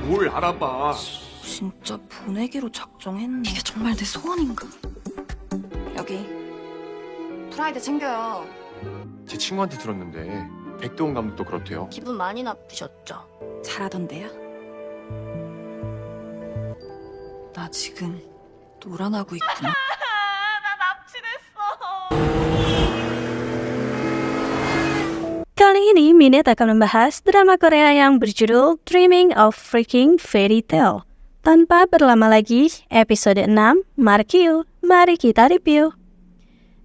뭘 알아봐. 진짜 보내기로 작정했네. 이게 정말 내 소원인가? 여기 프라이드 챙겨요. 제 친구한테 들었는데 백도원 감독도 그렇대요. 기분 많이 나쁘셨죠? 잘하던데요? 나 지금 노란하고 있구나. Kali ini Minette akan membahas drama Korea yang berjudul Dreaming of Freaking Fairy Tale. Tanpa berlama lagi, episode 6, Markyu, mari kita review.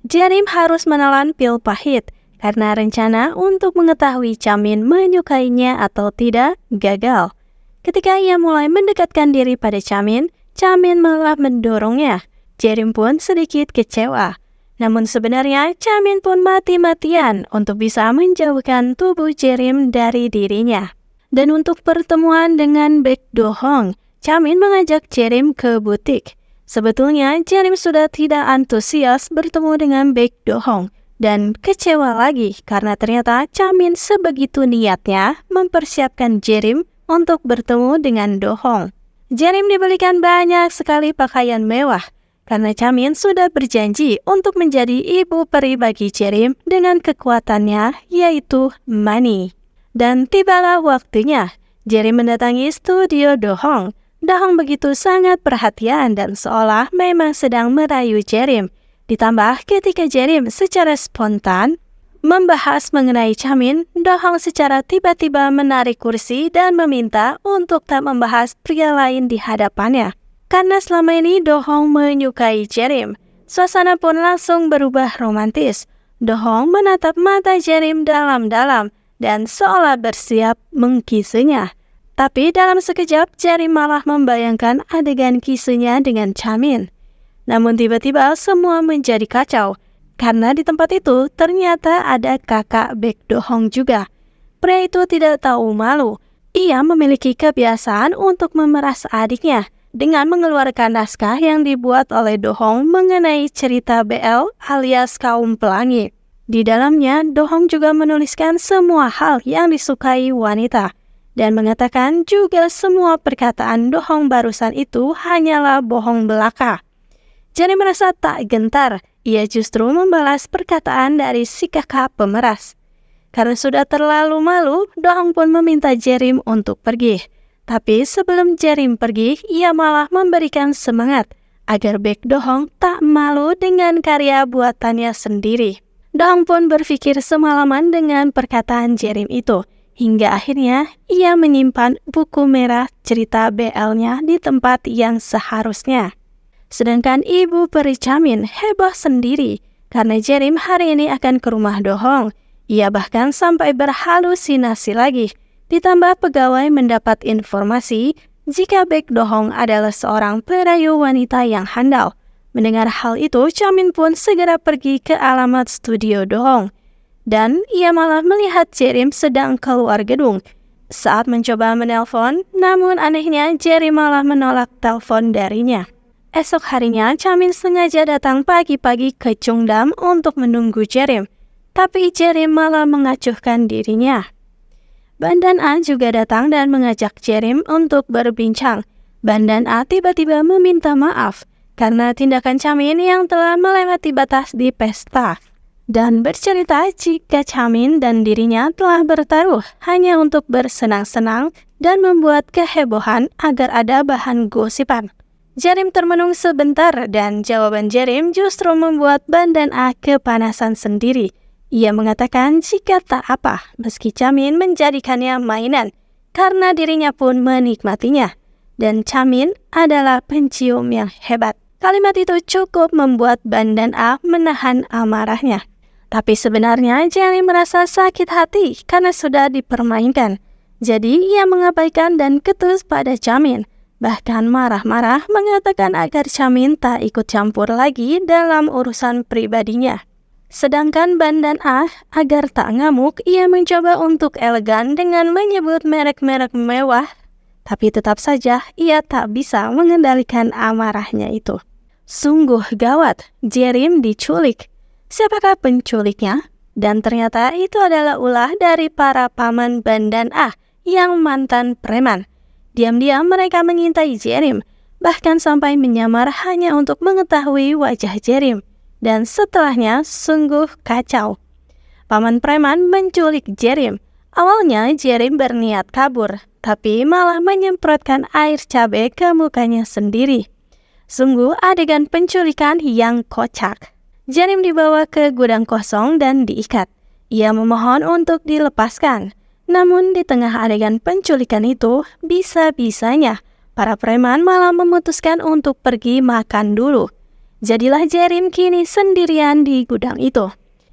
Jerim harus menelan pil pahit karena rencana untuk mengetahui Chamin menyukainya atau tidak gagal. Ketika ia mulai mendekatkan diri pada Chamin, Chamin malah mendorongnya. Jerim pun sedikit kecewa. Namun sebenarnya Chamin pun mati-matian untuk bisa menjauhkan tubuh Jerim dari dirinya. Dan untuk pertemuan dengan Baek Do-hong, Chamin mengajak Jerim ke butik. Sebetulnya Jerim sudah tidak antusias bertemu dengan Baek Do-hong dan kecewa lagi karena ternyata Chamin sebegitu niatnya mempersiapkan Jerim untuk bertemu dengan Do-hong. Jerim dibelikan banyak sekali pakaian mewah karena Chamin sudah berjanji untuk menjadi ibu peri bagi Jerim dengan kekuatannya, yaitu money. Dan tibalah waktunya, Jerim mendatangi studio Do-hong. Do-hong begitu sangat perhatian dan seolah memang sedang merayu Jerim. Ditambah ketika Jerim secara spontan membahas mengenai Chamin, Do-hong secara tiba-tiba menarik kursi dan meminta untuk tak membahas pria lain di hadapannya. Karena selama ini Do-hong menyukai Jerim, suasana pun langsung berubah romantis. Do-hong menatap mata Jerim dalam-dalam dan seolah bersiap mengkisunya. Tapi dalam sekejap, Jerim malah membayangkan adegan kisunya dengan Chamin. Namun tiba-tiba semua menjadi kacau, karena di tempat itu ternyata ada kakak Baek Do-hong juga. Pria itu tidak tahu malu. Ia memiliki kebiasaan untuk memeras adiknya dengan mengeluarkan naskah yang dibuat oleh Do-hong mengenai cerita BL alias kaum pelangi. Di dalamnya, Do-hong juga menuliskan semua hal yang disukai wanita dan mengatakan juga semua perkataan Do-hong barusan itu hanyalah bohong belaka. Jerim merasa tak gentar, ia justru membalas perkataan dari si kakak pemeras. Karena sudah terlalu malu, Do-hong pun meminta Jerim untuk pergi. Tapi sebelum Jerim pergi, ia malah memberikan semangat agar Baek Do-hong tak malu dengan karya buatannya sendiri. Do-hong pun berpikir semalaman dengan perkataan Jerim itu, hingga akhirnya ia menyimpan buku merah cerita BL-nya di tempat yang seharusnya. Sedangkan ibu peri Chamin heboh sendiri karena Jerim hari ini akan ke rumah Do-hong. Ia bahkan sampai berhalusinasi lagi. Ditambah pegawai mendapat informasi jika Baek Do-hong adalah seorang perayu wanita yang handal. Mendengar hal itu, Chamin pun segera pergi ke alamat studio Do-hong. Dan ia malah melihat Jerim sedang keluar gedung. Saat mencoba menelpon, namun anehnya Jerim malah menolak telepon darinya. Esok harinya, Chamin sengaja datang pagi-pagi ke Cheongdam untuk menunggu Jerim. Tapi Jerim malah mengacuhkan dirinya. Bandan A juga datang dan mengajak Jerim untuk berbincang. Bandan A tiba-tiba meminta maaf karena tindakan Chamin yang telah melewati batas di pesta. Dan bercerita jika Chamin dan dirinya telah bertaruh hanya untuk bersenang-senang dan membuat kehebohan agar ada bahan gosipan. Jerim termenung sebentar dan jawaban Jerim justru membuat Bandan A kepanasan sendiri. Ia mengatakan jika tak apa meski Chamin menjadikannya mainan karena dirinya pun menikmatinya. Dan Chamin adalah pencium yang hebat. Kalimat itu cukup membuat Bandan A menahan amarahnya. Tapi sebenarnya Jerim merasa sakit hati karena sudah dipermainkan. Jadi ia mengabaikan dan ketus pada Chamin. Bahkan marah-marah mengatakan agar Chamin tak ikut campur lagi dalam urusan pribadinya. Sedangkan Bandan A, agar tak ngamuk, ia mencoba untuk elegan dengan menyebut merek-merek mewah. Tapi tetap saja ia tak bisa mengendalikan amarahnya itu. Sungguh gawat, Jerim diculik. Siapakah penculiknya? Dan ternyata itu adalah ulah dari para paman Bandan A yang mantan preman. Diam-diam mereka mengintai Jerim, bahkan sampai menyamar hanya untuk mengetahui wajah Jerim. Dan setelahnya sungguh kacau. Paman preman menculik Jerim. Awalnya Jerim berniat kabur, tapi malah menyemprotkan air cabai ke mukanya sendiri. Sungguh adegan penculikan yang kocak. Jerim dibawa ke gudang kosong dan diikat. Ia memohon untuk dilepaskan. Namun di tengah adegan penculikan itu, bisa-bisanya para preman malah memutuskan untuk pergi makan dulu. Jadilah Jerim kini sendirian di gudang itu.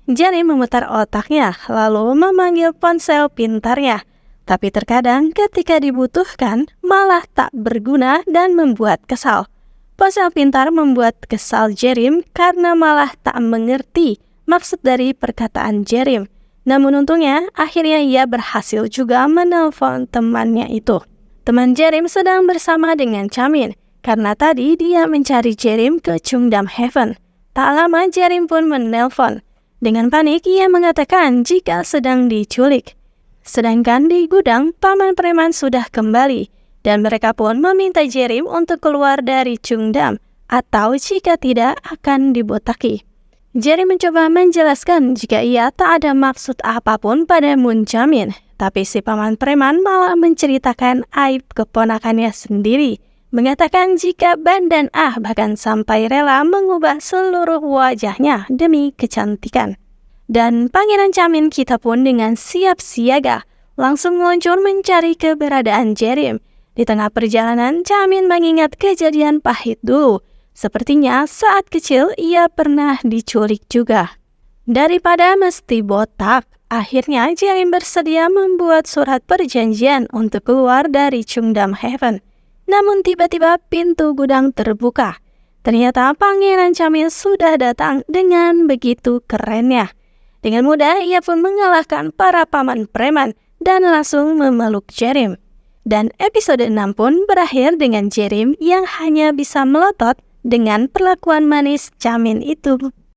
Jerim memutar otaknya lalu memanggil ponsel pintarnya. Tapi terkadang ketika dibutuhkan malah tak berguna dan membuat kesal. Ponsel pintar membuat kesal Jerim karena malah tak mengerti maksud dari perkataan Jerim. Namun untungnya, akhirnya ia berhasil juga menelpon temannya itu. Teman Jerim sedang bersama dengan Chamin, karena tadi dia mencari Jerim ke Chungdam Heaven. Tak lama Jerim pun menelpon. Dengan panik, ia mengatakan jika sedang diculik. Sedangkan di gudang, paman preman sudah kembali, dan mereka pun meminta Jerim untuk keluar dari Chungdam, atau jika tidak akan dibotaki. Jerim mencoba menjelaskan jika ia tak ada maksud apapun pada Moon Jae-min, tapi si paman preman malah menceritakan aib keponakannya sendiri, mengatakan jika Ban dan Ah bahkan sampai rela mengubah seluruh wajahnya demi kecantikan. Dan Pangeran Chamin kita pun dengan siap siaga langsung meluncur mencari keberadaan Jerim. Di tengah perjalanan, Chamin mengingat kejadian pahit dulu. Sepertinya saat kecil ia pernah diculik juga. Daripada mesti botak, akhirnya Jerim bersedia membuat surat perjanjian untuk keluar dari Chungdam Heaven. Namun tiba-tiba pintu gudang terbuka. Ternyata Pangeran Chamin sudah datang dengan begitu kerennya. Dengan mudah ia pun mengalahkan para paman preman dan langsung memeluk Jerim. Dan episode 6 pun berakhir dengan Jerim yang hanya bisa melotot dengan perlakuan manis Chamin itu.